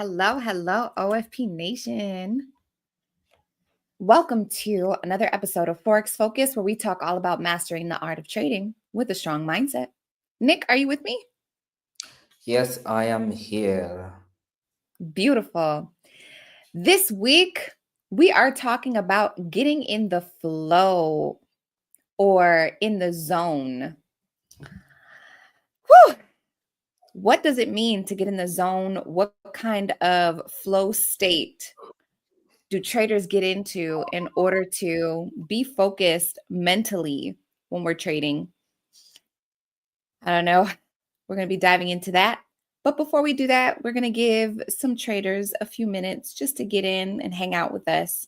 Hello, hello, OFP Nation. Welcome to another episode of Forex Focus, where we talk all about mastering the art of trading with a strong mindset. Nick, are you with me? Yes, I am here. Beautiful. This week, we are talking about getting in the flow or in the zone. Whew. What does it mean to get in the zone? What kind of flow state do traders get into in order to be focused mentally when we're trading? I don't know. We're going to be diving into that. But before we do that, we're going to give some traders a few minutes just to get in and hang out with us.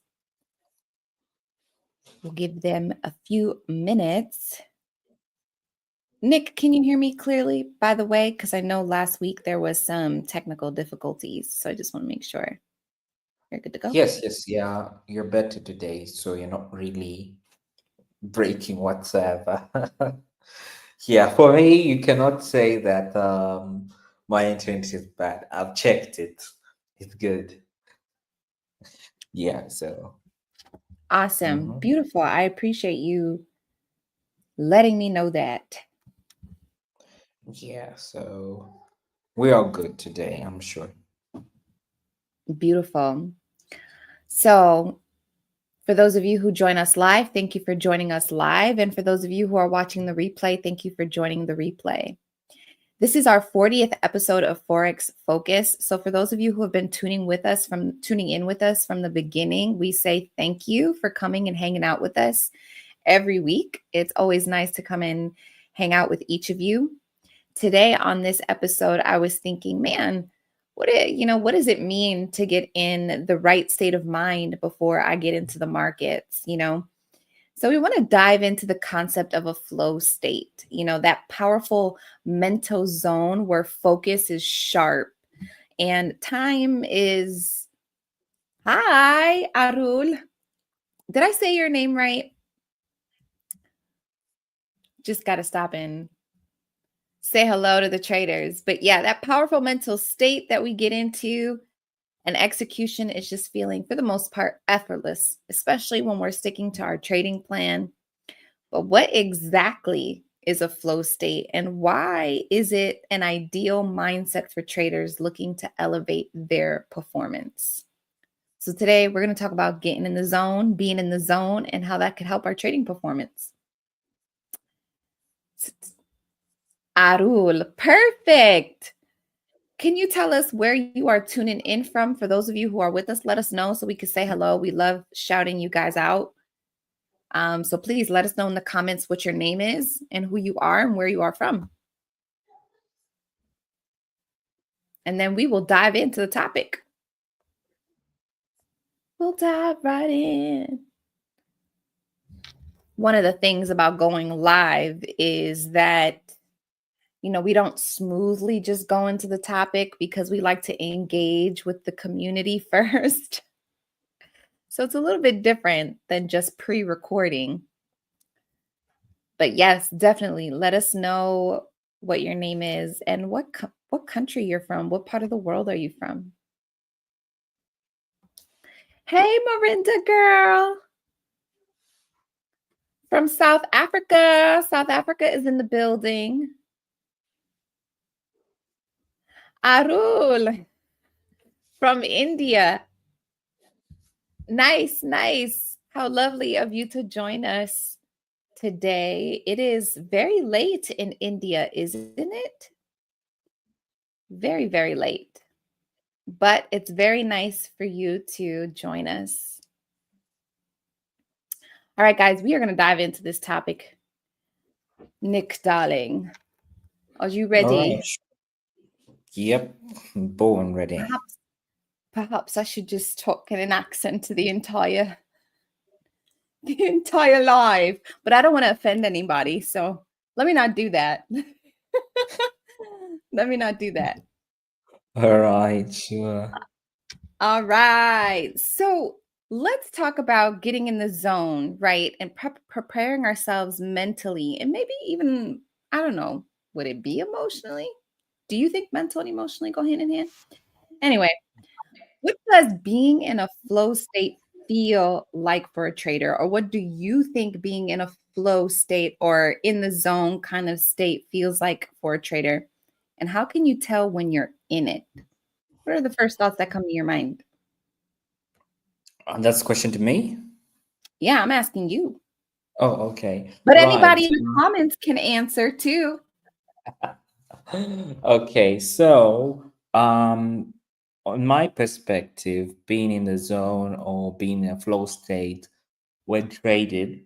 We'll give them a few minutes. Nick, can you hear me clearly, by the way? Because I know last week there was some technical difficulties. So I just want to make sure you're good to go. Yes, yeah, you're better today, so you're not really breaking whatsoever. Yeah, for me, you cannot say that my internet is bad. I've checked it. It's good. Yeah, so Awesome. mhm. Beautiful. I appreciate you letting me know that. Yeah, so we are good today, I'm sure. Beautiful. So, for those of you who join us live, thank you for joining us live. And for those of you who are watching the replay, thank you for joining the replay. This is our 40th episode of Forex Focus. So for those of you who have been tuning in with us from the beginning, we say thank you for coming and hanging out with us every week. It's always nice to come and hang out with each of you. Today on this episode, I was thinking, man, what does it mean to get in the right state of mind before I get into the markets, So we want to dive into the concept of a flow state, that powerful mental zone where focus is sharp and time is. Hi, Arul. Did I say your name right? Just got to stop and say hello to the traders. But yeah, that powerful mental state that we get into and execution is just feeling, for the most part, effortless, especially when we're sticking to our trading plan. But what exactly is a flow state, and why is it an ideal mindset for traders looking to elevate their performance? So today we're going to talk about getting in the zone, being in the zone, and how that could help our trading performance. Arul, perfect. Can you tell us where you are tuning in from? For those of you who are with us, let us know so we can say hello. We love shouting you guys out. So please let us know in the comments what your name is and who you are and where you are from. And then we will dive into the topic. We'll dive right in. One of the things about going live is that, we don't smoothly just go into the topic because we like to engage with the community first. So it's a little bit different than just pre-recording. But yes, definitely let us know what your name is and what country you're from. What part of the world are you from? Hey, Marinda girl. From South Africa. South Africa is in the building. Arul from India. Nice, nice. How lovely of you to join us today. It is very late in India, isn't it? Very, very late. But it's very nice for you to join us. All right, guys, we are going to dive into this topic. Nick, darling, are you All ready? right. Yep, born ready. Perhaps I should just talk in an accent to the entire live, but I don't want to offend anybody, so let me not do that. Let me not do that. All right, sure. All right. So let's talk about getting in the zone, right? And preparing ourselves mentally and maybe even, I don't know, would it be emotionally? Do you think mental and emotionally go hand in hand? Anyway, does being in a flow state feel like for a trader? Or what do you think being in a flow state or in the zone kind of state feels like for a trader? And how can you tell when you're in it? What are the first thoughts that come to your mind? That's a question to me. Yeah, I'm asking you. Oh, okay. But Right. anybody in the comments can answer too. Okay, so on my perspective, being in the zone or being in a flow state when traded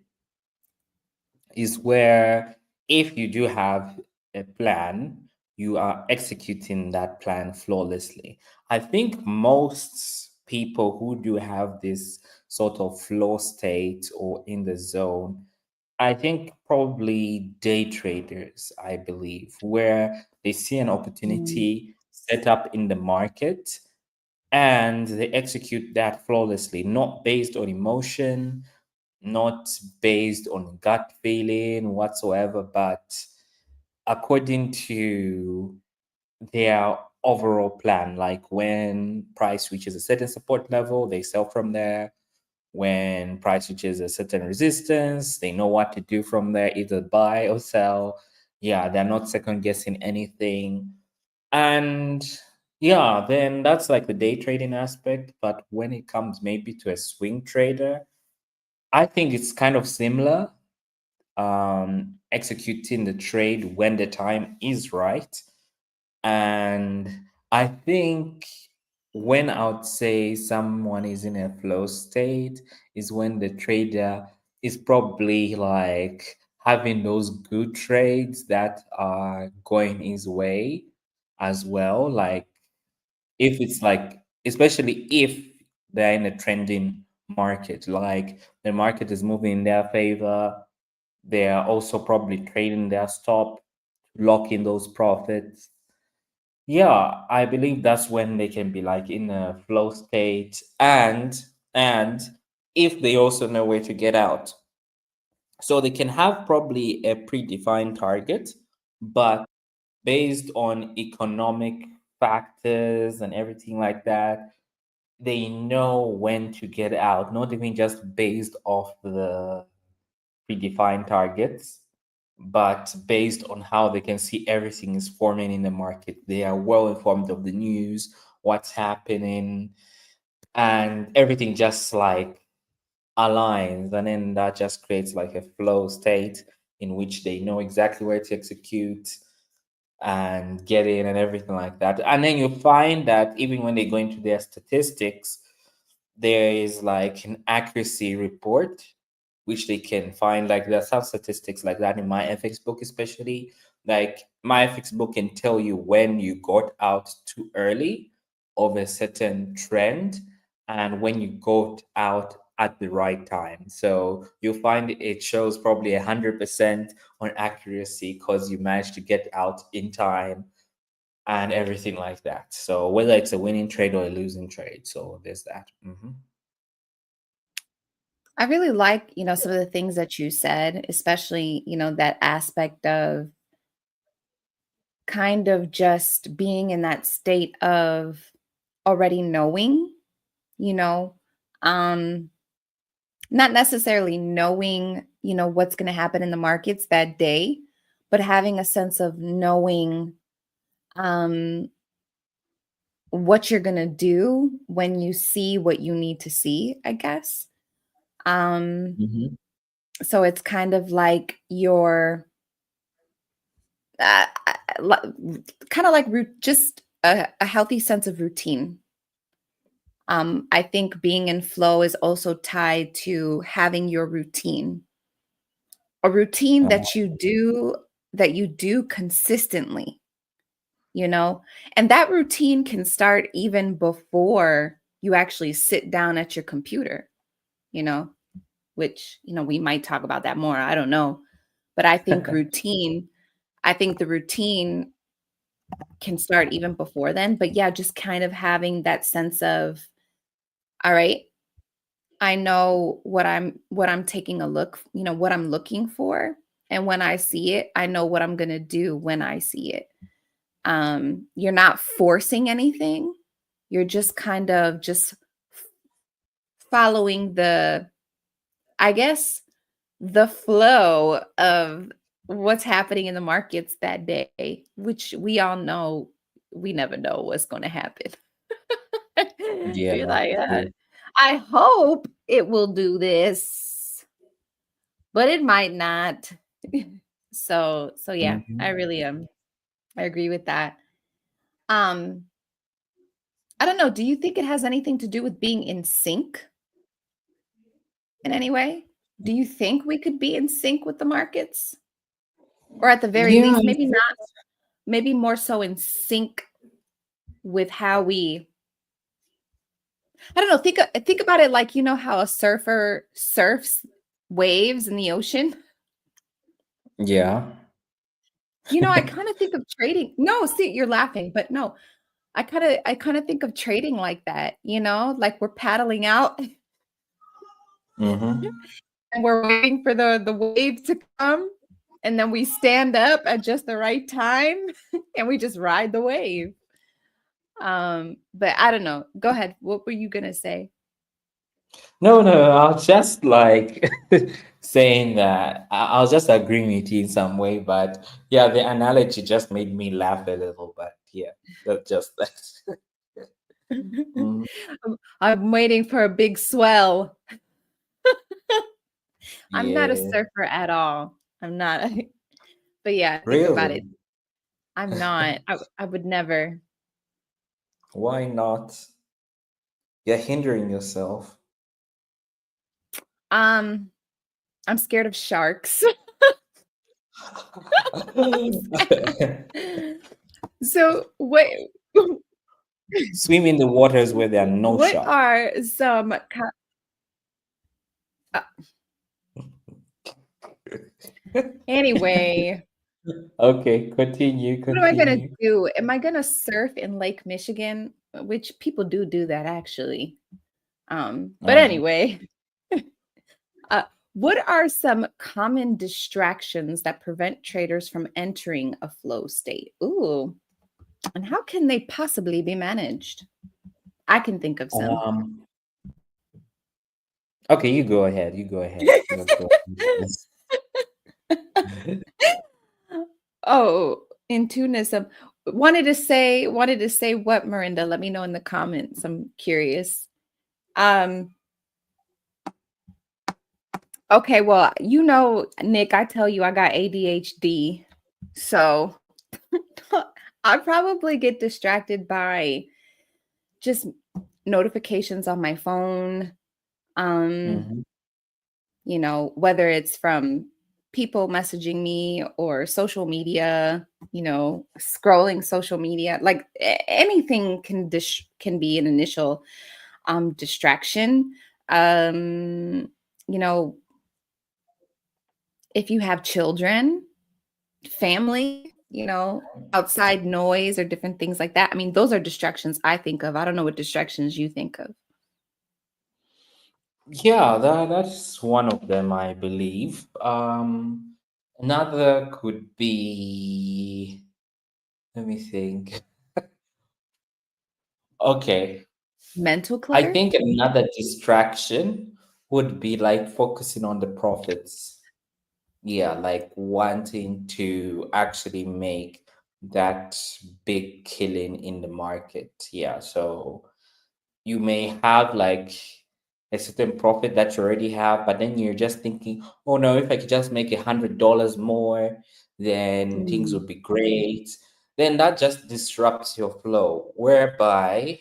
is where if you do have a plan, you are executing that plan flawlessly. I think most people who do have this sort of flow state or in the zone, I think probably day traders, I believe, where they see an Mm, opportunity set up in the market and they execute that flawlessly, not based on emotion, not based on gut feeling whatsoever, but according to their overall plan. Like when price reaches a certain support level, they sell from there. When price reaches a certain resistance, they know what to do from there, either buy or sell. Yeah, they're not second guessing anything. And yeah, then that's like the day trading aspect. But when it comes maybe to a swing trader, I think it's kind of similar. Executing the trade when the time is right. And I think when I would say someone is in a flow state is when the trader is probably like having those good trades that are going his way as well. Like if it's like, especially if they're in a trending market, like the market is moving in their favor, they are also probably trading their stop, lock in those profits. Yeah, I believe that's when they can be like in a flow state, and if they also know where to get out. So they can have probably a predefined target, but based on economic factors and everything like that, they know when to get out, not even just based off the predefined targets, but based on how they can see everything is forming in the market. They are well informed of the news, what's happening, and everything just like aligns. And then that just creates like a flow state in which they know exactly where to execute and get in and everything like that. And then you find that even when they go into their statistics, there is like an accuracy report which they can find. Like there's some statistics like that in my FX book, especially. Like my FX book can tell you when you got out too early of a certain trend and when you got out at the right time. So you'll find it shows probably 100% on accuracy because you managed to get out in time and everything like that. So whether it's a winning trade or a losing trade, so there's that. I really like, some of the things that you said, especially, that aspect of kind of just being in that state of already knowing, you know, um, not necessarily knowing, what's going to happen in the markets that day, but having a sense of knowing um, what you're going to do when you see what you need to see, I guess. Um, hmm so it's kind of like your uh, kind of like just a healthy sense of routine. I think being in flow is also tied to having your routine, a routine that you do consistently, you know, and that routine can start even before you actually sit down at your computer, you know, which, we might talk about that more. I don't know. But I think the routine can start even before then. But yeah, just kind of having that sense of, all right, I know what I'm taking a look, what I'm looking for. And when I see it, I know what I'm gonna do when I see it. You're not forcing anything. you're just kind of just following I guess, the flow of what's happening in the markets that day, which we all know we never know what's going to happen. Yeah, You're like, true. I hope it will do this, but it might not. So yeah, I Mhm. really I agree with that. Um, I don't know. Do you think it has anything to do with being in sync in any way? Do you think we could be in sync with the markets? Or at the very Yeah, least, maybe not, maybe more so in sync with how we I don't know, think about it like, you know how a surfer surfs waves in the ocean? yeah. I kinda think of trading no, see, you're laughing, but no, I kinda think of trading like that, like we're paddling out Mm-hmm. and we're waiting for the wave to come, and then we stand up at just the right time, and we just ride the wave. But I don't know. Go ahead. What were you gonna say? No, no, I was just like saying that I was just agreeing with you in some way, but yeah, the analogy just made me laugh a little, but yeah, that's just that. Mhm. I'm waiting for a big swell. I'm not a Yeah, surfer at all. I'm not. But yeah, think about really? it. I'm not. I would never. Why not? You're hindering yourself. Um, I'm scared of sharks. So Swim in the waters where there are no what sharks. are some uh, anyway, Okay, continue, what am I gonna continue. do? Am I gonna surf in Lake Michigan? Which people do that actually. But Um, anyway, uh, what are some common distractions that prevent traders from entering a flow state? Ooh, and how can they possibly be managed? I can think of some. um, okay, you go ahead. You go ahead. Let's go. Yes. Oh, in Tunis, wanted to say what, Miranda? Let me know in the comments. I'm curious. Um, okay, well, Nick, I tell you I got ADHD. So I probably get distracted by just notifications on my phone. Um, Mhm. whether it's from people messaging me or social media, scrolling social media, like anything can be an initial distraction. Um, you know, if you have children, family, outside noise or different things like that. I mean, those are distractions I think of. I don't know what distractions you think of. Yeah, that's one of them, I believe. Another could be, let me think. Okay, Mental I clutter? think another distraction would be like focusing on the profits. Yeah, like wanting to actually make that big killing in the market. Yeah, so you may have like a certain profit that you already have, but then you're just thinking, oh no, if I could just make $100 more, then things Mm, would be great. Then that just disrupts your flow. Whereby,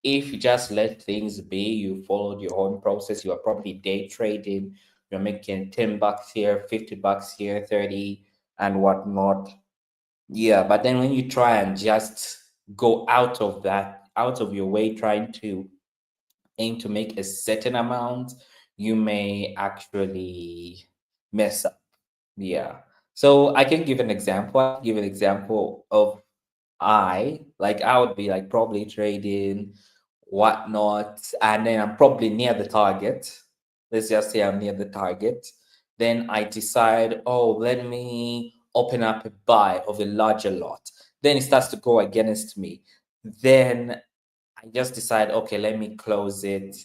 if you just let things be, you followed your own process, you are probably day trading, you're making $10 here, $50 here, 30 and whatnot. Yeah, but then when you try and just go out of that, out of your way, trying to aim to make a certain amount, you may actually mess up. Yeah. So I can give an example. I can give an example of I would be like probably trading whatnot, and then I'm probably near the target. Let's just say I'm near the target. Then I decide, oh, let me open up a buy of a larger lot. Then it starts to go against me. Then I just decide, okay, let me close it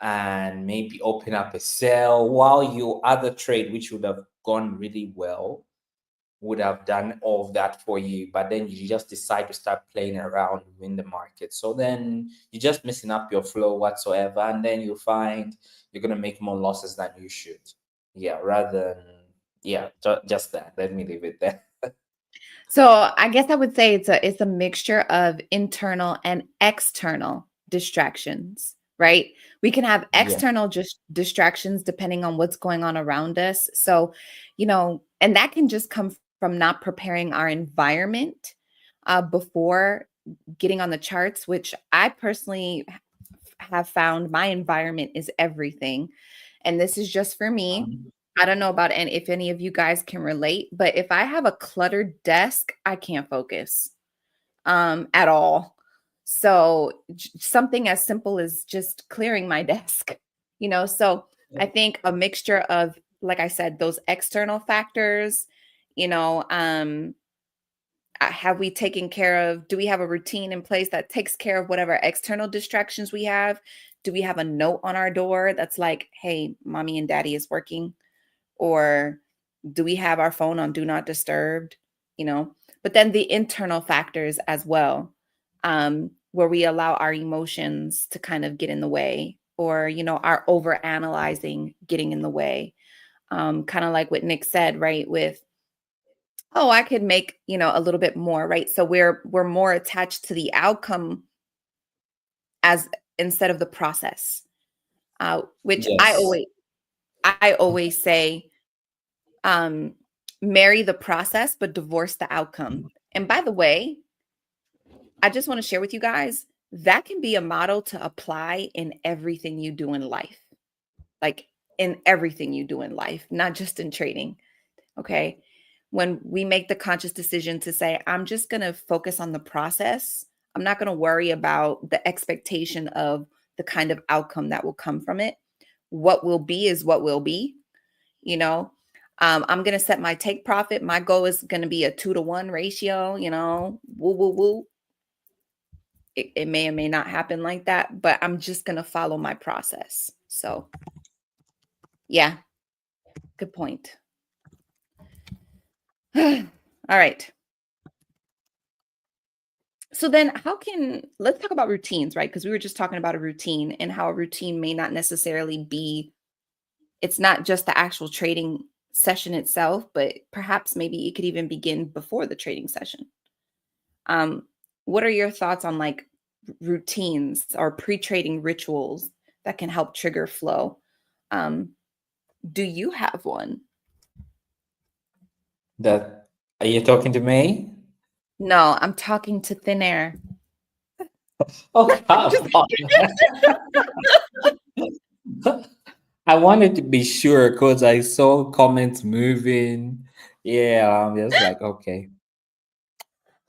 and maybe open up a sell while your other trade, which would have gone really well, would have done all of that for you. But then you just decide to start playing around in the market. So then you're just messing up your flow whatsoever. And then you find you're going to make more losses than you should. Yeah, rather than, yeah, just that. Let me leave it there. So I guess I would say it's a mixture of internal and external distractions, right? We can have Yeah. external just distractions depending on what's going on around us. So, and that can just come from not preparing our environment before getting on the charts, which I personally have found my environment is everything. And this is just for me. I don't know about and if any of you guys can relate, but if I have a cluttered desk, I can't focus at all. So something as simple as just clearing my desk, so I think a mixture of, like I said, those external factors, you know, um, have we taken care of, do we have a routine in place that takes care of whatever external distractions we have? Do we have a note on our door that's like, hey, mommy and daddy is working? Or do we have our phone on do not disturbed, you know? But then the internal factors as well, where we allow our emotions to kind of get in the way, or our over analyzing getting in the way, kind of like what Nick said, right? With, oh, I could make a little bit more, right? So we're more attached to the outcome as instead of the process, which i Yes. always i always say, um, marry the process, but divorce the outcome. And by the way, I just want to share with you guys that can be a model to apply in everything you do in life, like in everything you do in life, not just in trading. Okay. When we make the conscious decision to say, I'm just going to focus on the process, I'm not going to worry about the expectation of the kind of outcome that will come from it. What will be is what will be. you know I'm going to set my take profit. My goal is going to be a 2-to-1 ratio. Woo woo woo. It may or may not happen like that, but I'm just going to follow my process. So yeah, good point. All right, so then let's talk about routines, right? Because we were just talking about a routine and how a routine may not necessarily be, it's not just the actual trading session itself, but perhaps maybe it could even begin before the trading session. Um, what are your thoughts on like routines or pre-trading rituals that can help trigger flow? Um, do you have one? That are you talking to me? No, I'm talking to thin air. Oh, come Just on. I wanted to be sure because I saw comments moving. Yeah, I'm just like, okay.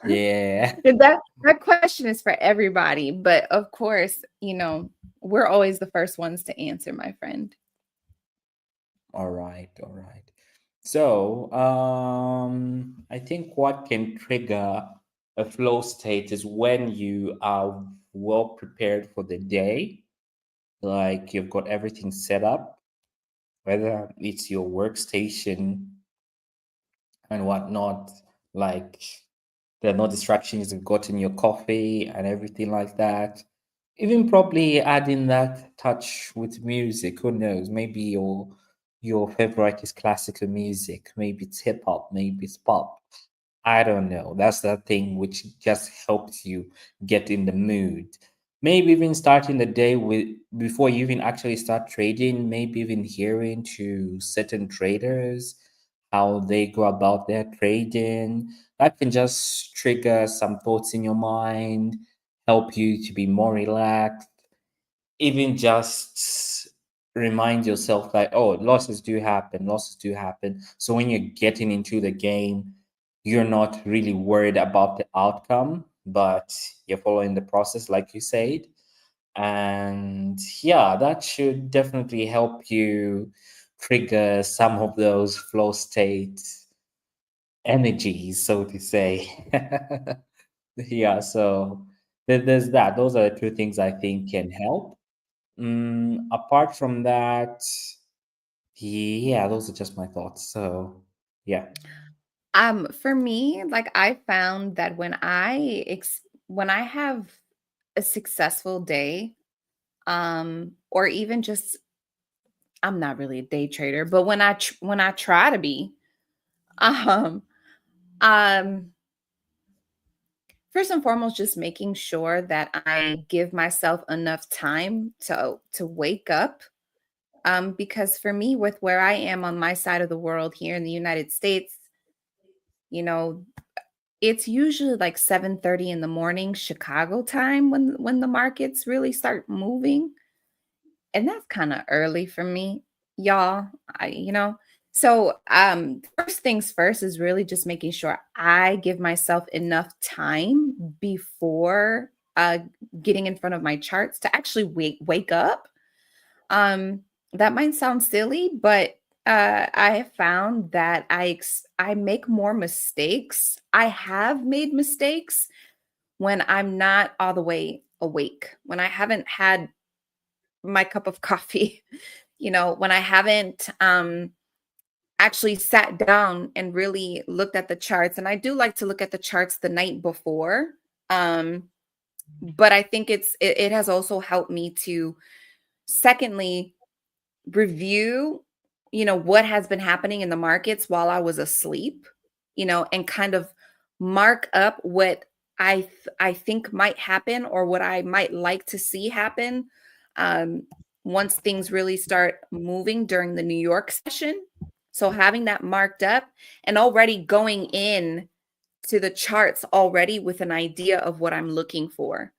Yeah. that question is for everybody, but of course, we're always the first ones to answer, my friend. All right, all right. So, I think what can trigger a flow state is when you are well prepared for the day, like you've got everything set up, whether it's your workstation and whatnot, like there are no distractions, you've gotten your coffee and everything like that. Even probably adding that touch with music, who knows? Maybe your favorite is classical music, maybe it's hip hop, maybe it's pop. I don't know. That's the thing which just helps you get in the mood. Maybe even starting the day with before you even actually start trading, maybe even hearing to certain traders how they go about their trading. That can just trigger some thoughts in your mind, help you to be more relaxed, even just remind yourself like, oh, losses do happen. So when you're getting into the game, you're not really worried about the outcome, but you're following the process, like you said. And yeah, that should definitely help you trigger some of those flow state energies, so to say. Yeah, so there's that. Those are the two things I think can help. Apart from that, yeah, those are just my thoughts. So, yeah. For me, like I found that when I have a successful day, or even just I'm not really a day trader, but when I try to be, um, um, first and foremost, just making sure that I give myself enough time to wake up. Because for me, with where I am on my side of the world here in the United States, you know, it's usually like 7:30 in the morning Chicago time when the markets really start moving, and that's kinda early for me, y'all. So, first things first is really just making sure I give myself enough time before, getting in front of my charts to actually wake up. Um, that might sound silly, but, I have found that I make more mistakes. I have made mistakes when I'm not all the way awake, when I haven't had my cup of coffee, when I haven't, actually sat down and really looked at the charts, and I do like to look at the charts the night before, um, but I think it has also helped me to secondly review, what has been happening in the markets while I was asleep, and kind of mark up what I think might happen or what I might like to see happen um, once things really start moving during the New York session. So having that marked up and already going in to the charts already with an idea of what I'm looking for,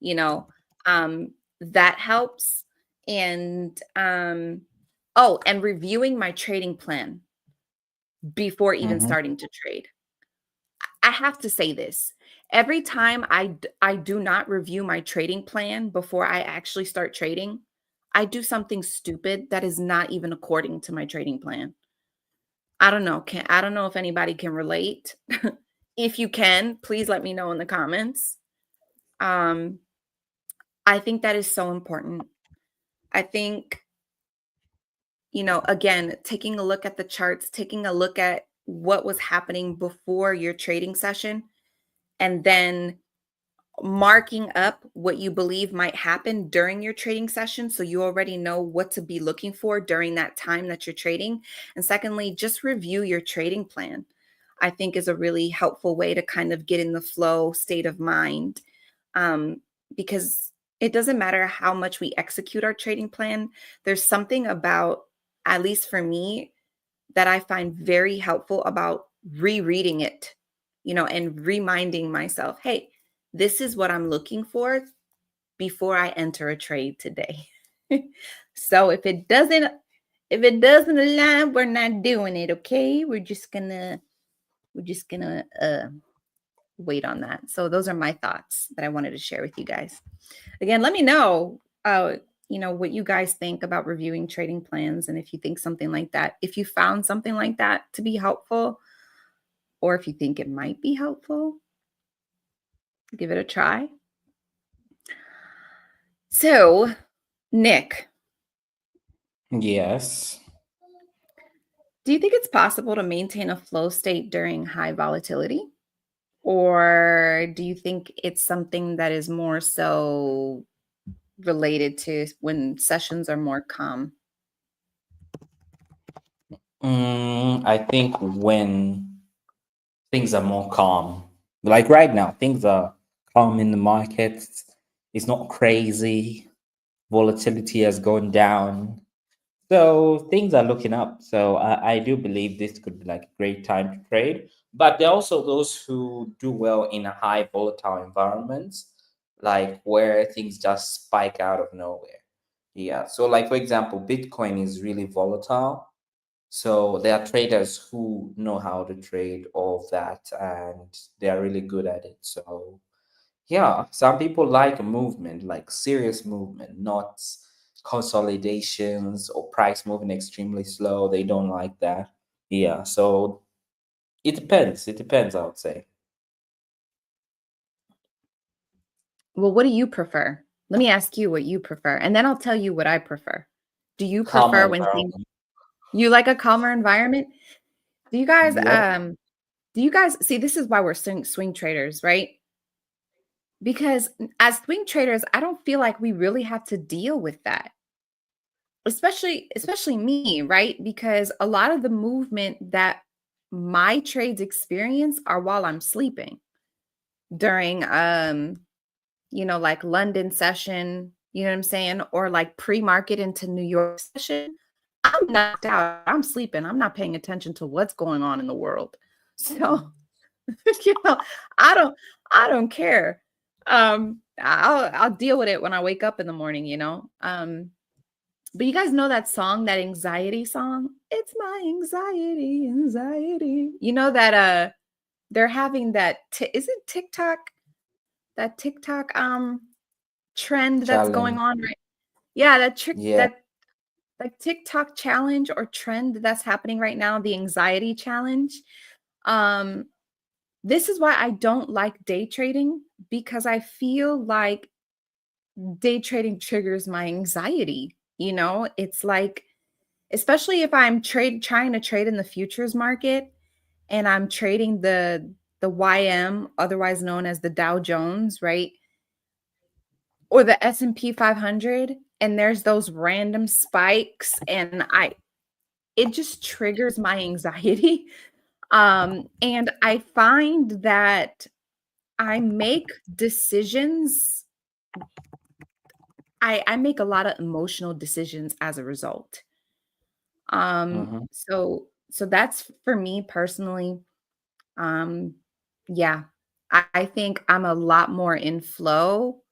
you know, that helps. And oh, and reviewing my trading plan before even Mm-hmm. starting to trade. I have to say this. Every time I do not review my trading plan before I actually start trading, I do something stupid that is not even according to my trading plan. I don't know if anybody can relate. If you can, please let me know in the comments. Um, I think that is so important. I think, again, taking a look at the charts, taking a look at what was happening before your trading session, and then marking up what you believe might happen during your trading session so you already know what to be looking for during that time that you're trading. And secondly, just review your trading plan. I think is a really helpful way to kind of get in the flow state of mind. Um, because it doesn't matter how much we execute our trading plan, there's something about, at least for me, that I find very helpful about rereading it, and reminding myself, hey, this is what I'm looking for before I enter a trade today. So if it doesn't align, we're not doing it, okay? We're just gonna wait on that. So those are my thoughts that I wanted to share with you guys. Again, let me know what you guys think about reviewing trading plans, and if you think something like that, if you found something like that to be helpful, or if you think it might be helpful, give it a try. So, Nick, Yes. do you think it's possible to maintain a flow state during high volatility? Or do you think it's something that is more so related to when sessions are more calm? I think when things are more calm, like right now, things are calm in the markets. It's not crazy. Volatility has gone down. So things are looking up. So I do believe this could be like a great time to trade. But there are also those who do well in a high volatile environments, like where things just spike out of nowhere. Yeah. So like for example, Bitcoin is really volatile. So there are traders who know how to trade all of that and they are really good at it. So yeah, some people like movement, like serious movement, not consolidations or price moving extremely slow. They don't like that. Yeah, so it depends. It depends, I would say. Well, what do you prefer? Let me ask you what you prefer, and then I'll tell you what I prefer. Do you Calmer prefer when things environment. you like a calmer environment? Do you guys Yep. see, this is why we're swing traders, right? Because as swing traders, I don't feel like we really have to deal with that. Especially me, right? Because a lot of the movement that my trades experience are while I'm sleeping during like London session, you know what I'm saying? Or like pre-market into New York session. I'm knocked out. I'm sleeping. I'm not paying attention to what's going on in the world. So, you know, I don't I don't care. I'll deal with it when I wake up in the morning, you know. But you guys know that song, that anxiety song? It's my anxiety, anxiety. You know that they're having that is it TikTok? That TikTok trend that's going Challenge. on right. Yeah, that trick Yeah. that like TikTok challenge or trend that's happening right now, the anxiety challenge. Um this is why I don't like day trading, because I feel like day trading triggers my anxiety. You know, it's like, especially if I'm trying to trade in the futures market and I'm trading the YM, otherwise known as the Dow Jones, right? Or the S&P 500, and there's those random spikes, and it just triggers my anxiety. And I find that I make decisions. I make a lot of emotional decisions as a result. Mm-hmm. So that's for me personally. Um, yeah, I think I'm a lot more in flow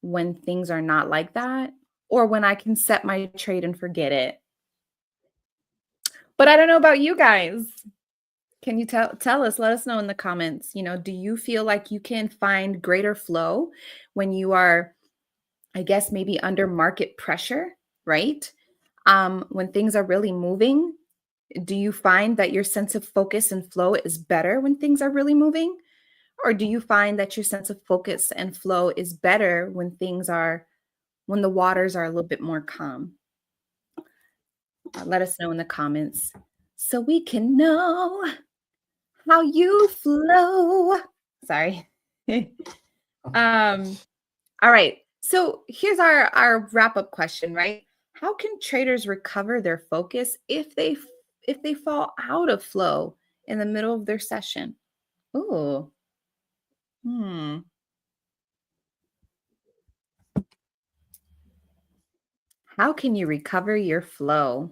when things are not like that, or when I can set my trade and forget it. But I don't know about you guys. Can you tell us, let us know in the comments, do you feel like you can find greater flow when you are, I guess, maybe under market pressure, right? When things are really moving, do you find that your sense of focus and flow is better when things are really moving? Or do you find that your sense of focus and flow is better when when the waters are a little bit more calm? Let us know in the comments so we can know how you flow. Sorry. um, all right. So here's our wrap-up question, right? How can traders recover their focus if they fall out of flow in the middle of their session? Ooh. Hmm. How can you recover your flow?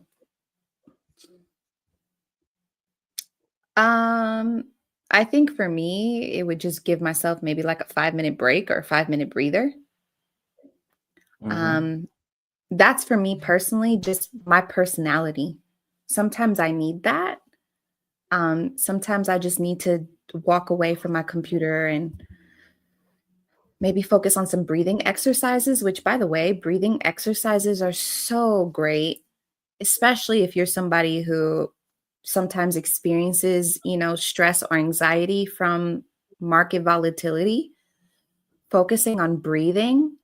Um, I think for me, it would just give myself maybe like a 5-minute break or a 5-minute breather. Mm-hmm. Um, that's for me personally, just my personality. Sometimes I need that. Sometimes I just need to walk away from my computer and maybe focus on some breathing exercises, which, by the way, breathing exercises are so great, especially if you're somebody who sometimes experiences, stress or anxiety from market volatility. Focusing on breathing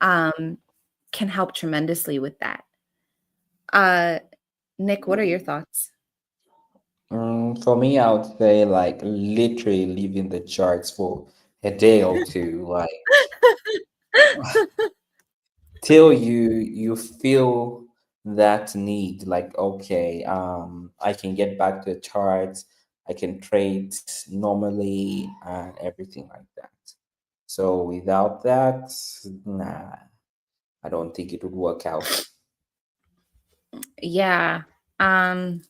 um, can help tremendously with that. Uh, Nick, what are your thoughts? For me, I would say like literally leaving the charts for a day or two, like till you feel that need, like okay, I can get back to the charts, I can trade normally and everything like that. So without that, nah, I don't think it would work out. Yeah. Um,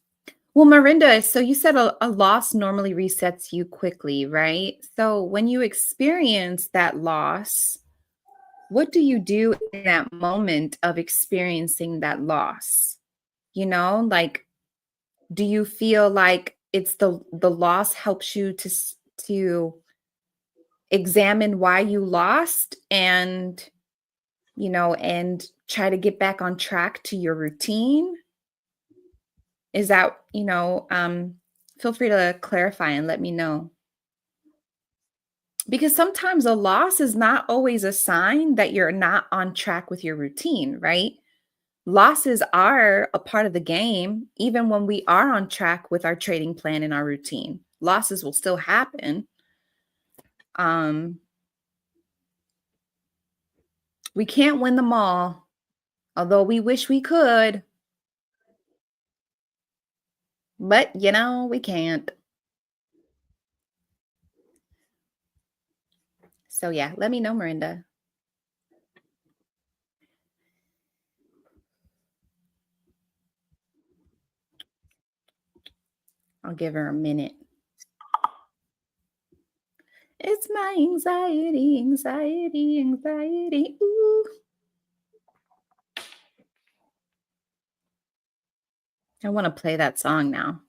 well, Marinda, so you said a loss normally resets you quickly, right? So when you experience that loss, what do you do in that moment of experiencing that loss? Like, do you feel like it's the loss helps you to examine why you lost and try to get back on track to your routine? Is that, feel free to clarify and let me know. Because sometimes a loss is not always a sign that you're not on track with your routine, right? Losses are a part of the game, even when we are on track with our trading plan and our routine. Losses will still happen. Um, we can't win them all, although we wish we could, but we can't. So yeah, let me know, Miranda. I'll give her a minute. It's my anxiety, anxiety, anxiety. Ooh. I want to play that song now.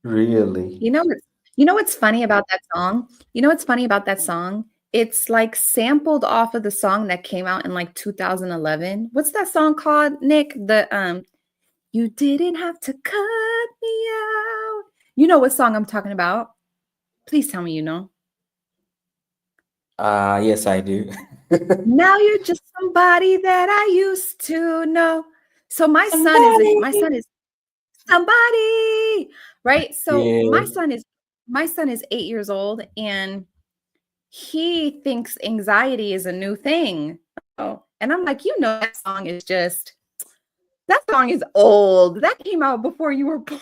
Really? You know what's funny about that song? You know what's funny about that song? It's like sampled off of the song that came out in like 2011. What's that song called, Nick? The you didn't have to cut me out. You know what song I'm talking about? Please tell me you know. Yes, I do. Now you're just somebody that I used to know. So Somebody. my son is somebody, right? So Yeah. my son is 8 years old and he thinks anxiety is a new thing. Oh, and I'm like, that song is old. That came out before you were born.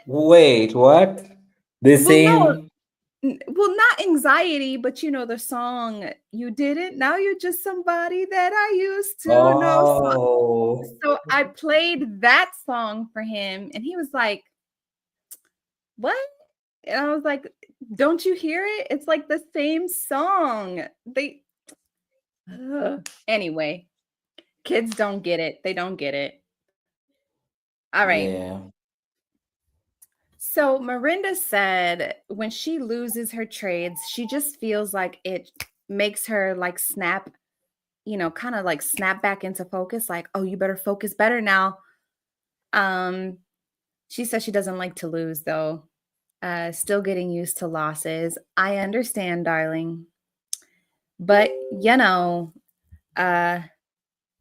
Wait, what? The Well, no, same. well, not anxiety, but the song you didn't. Now you're just somebody that I used to know. Oh, So I played that song for him, and he was like, "What?" And I was like, "Don't you hear it? It's like the same song." Anyway, kids don't get it. They don't get it. All right. yeah. So Miranda said when she loses her trades, she just feels like it makes her like snap, kind of like snap back into focus, like, oh, you better focus better now. Um, she says she doesn't like to lose though. Still getting used to losses. I understand, darling. But uh,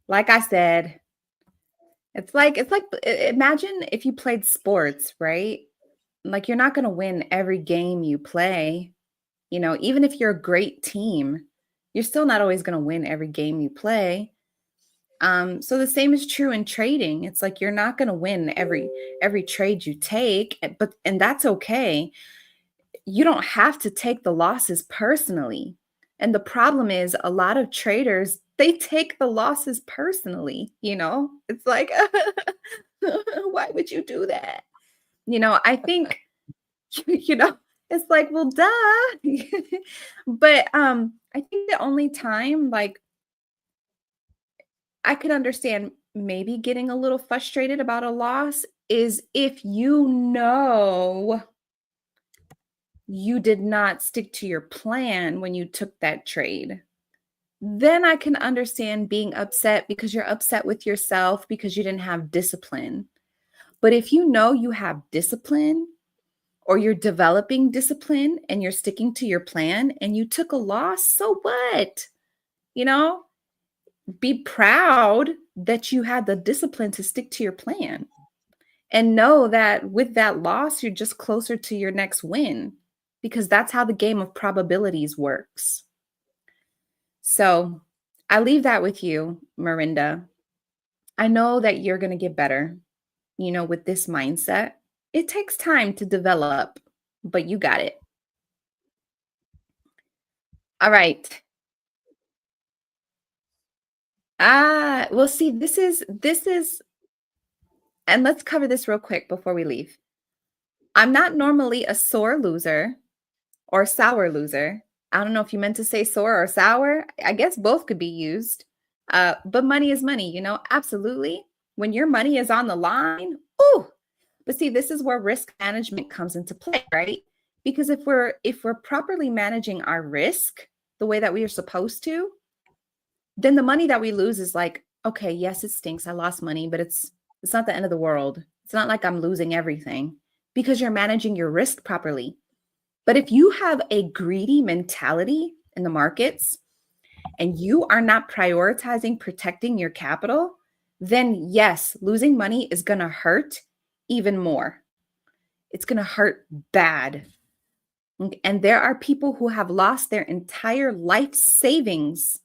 like I said, it's like imagine if you played sports, right? Like you're not gonna win every game you play. Even if you're a great team, you're still not always gonna win every game you play. So the same is true in trading. It's like you're not gonna win every trade you take, and that's okay. You don't have to take the losses personally. And the problem is a lot of traders, they take the losses personally. It's like, why would you do that? I think, you know, it's like, well, duh. But I think the only time like I could understand maybe getting a little frustrated about a loss is if you did not stick to your plan when you took that trade. Then I can understand being upset because you're upset with yourself because you didn't have discipline. But if you know you have discipline or you're developing discipline and you're sticking to your plan and you took a loss, so what? You know, be proud that you had the discipline to stick to your plan and know that with that loss, you're just closer to your next win because that's how the game of probabilities works. So I leave that with you, Miranda. I know that you're going to get better, with this mindset. It takes time to develop, but you got it. All right. Well, see, this is, and let's cover this real quick before we leave. I'm not normally a sore loser or sour loser. I don't know if you meant to say sore or sour. I guess both could be used. But money is money, absolutely. When your money is on the line, ooh. But see, this is where risk management comes into play, right? Because if we're properly managing our risk the way that we are supposed to, then the money that we lose is like, okay, yes, it stinks. I lost money, but it's not the end of the world. It's not like I'm losing everything because you're managing your risk properly. But if you have a greedy mentality in the markets and you are not prioritizing protecting your capital, then yes, losing money is going to hurt even more. It's going to hurt bad. And there are people who have lost their entire life savings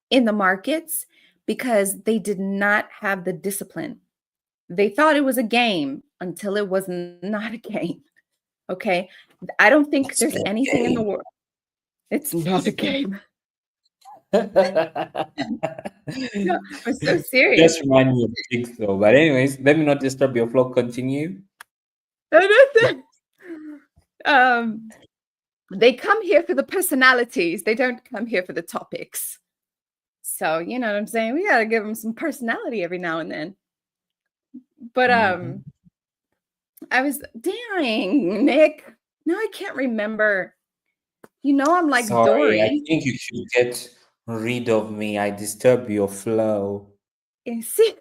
in the markets because they did not have the discipline. They thought it was a game until it was not a game. Okay. I don't think It's there's not anything in the gay. world. It's not a game. No, I'm so serious. Just remind me of Jigsaw. But anyways, let me not disturb your flow. Continue. um, they come here for the personalities. They don't come here for the topics. So, you know what I'm saying? We got to give them some personality every now and then. But Mhm. I was, dang, Nick. No, I can't remember. You know, I'm like Sorry, I Dory. think you should get rid of me. I disturb your flow. And see,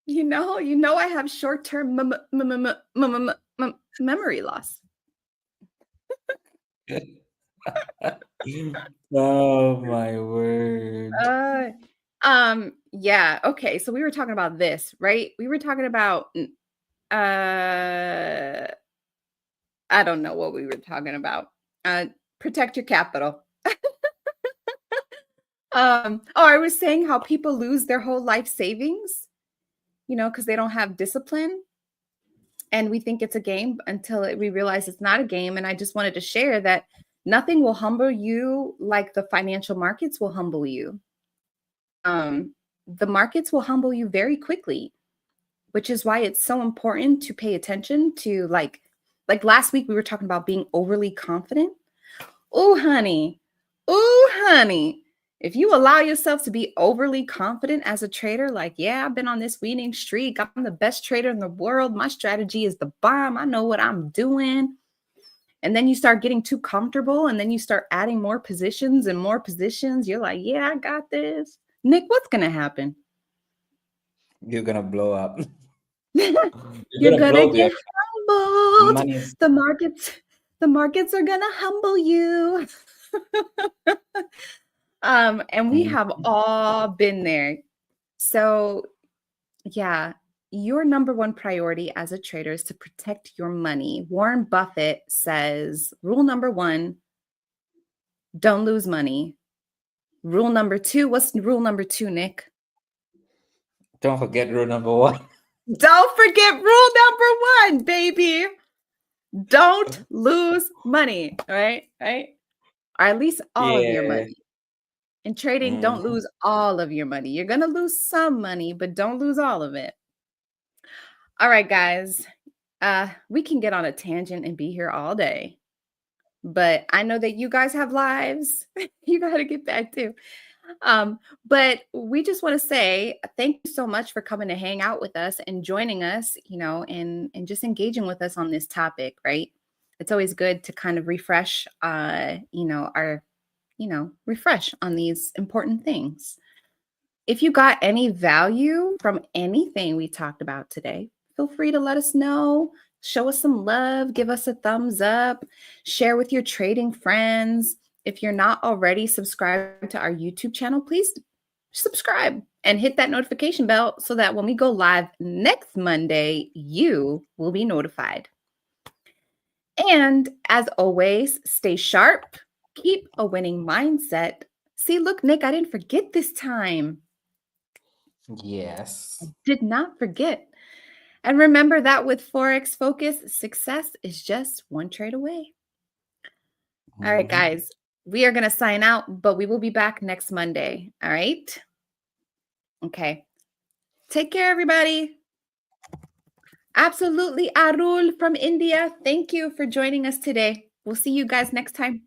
you know, I have short-term memory loss. Oh my word. Yeah. Okay. So we were talking about this, right? We were talking about, uh, I don't know what we were talking about. Protect your capital. I was saying how people lose their whole life savings, you know, because they don't have discipline. And we think it's a game until we realize it's not a game. And I just wanted to share that nothing will humble you like the financial markets will humble you. The markets will humble you very quickly, which is why it's so important to pay attention to like last week we were talking about being overly confident. Oh, honey. Oh, honey. If you allow yourself to be overly confident as a trader, like, yeah, I've been on this winning streak. I'm the best trader in the world. My strategy is the bomb. I know what I'm doing. And then you start getting too comfortable and then you start adding more positions and more positions. You're like, yeah, I got this. Nick, what's going to happen? You're gonna blow up. You're You're gonna gonna blow get the humbled. money. Is- The markets, the markets are gonna humble you. And we have Mhm. all been there. So yeah, your number one priority as a trader is to protect your money. Warren Buffett says, rule number one, don't lose money. Rule number two, what's rule number two, Nick? Don't forget rule number one. Don't forget rule number one, baby. Don't lose money. All right. Right. Or at least all of your Yeah. money. In trading, don't Mhm. lose all of your money. You're going to lose some money, but don't lose all of it. All right, guys. We can get on a tangent and be here all day. But I know that you guys have lives. You got to get back to. But we just want to say thank you so much for coming to hang out with us and joining us, you know, and just engaging with us on this topic, right? It's always good to kind of refresh refresh on these important things. If you got any value from anything we talked about today, feel free to let us know. Show us some love, give us a thumbs up, share with your trading friends. If you're not already subscribed to our YouTube channel, please subscribe and hit that notification bell so that when we go live next Monday, you will be notified. And as always, stay sharp, keep a winning mindset. See, look, Nick, I didn't forget this time. Yes. Did not forget. And remember that with Forex Focus, success is just one trade away. All right, Mhm. guys, we are going to sign out, but we will be back next Monday. All right. Okay. Take care, everybody. Absolutely. Arul from India. Thank you for joining us today. We'll see you guys next time.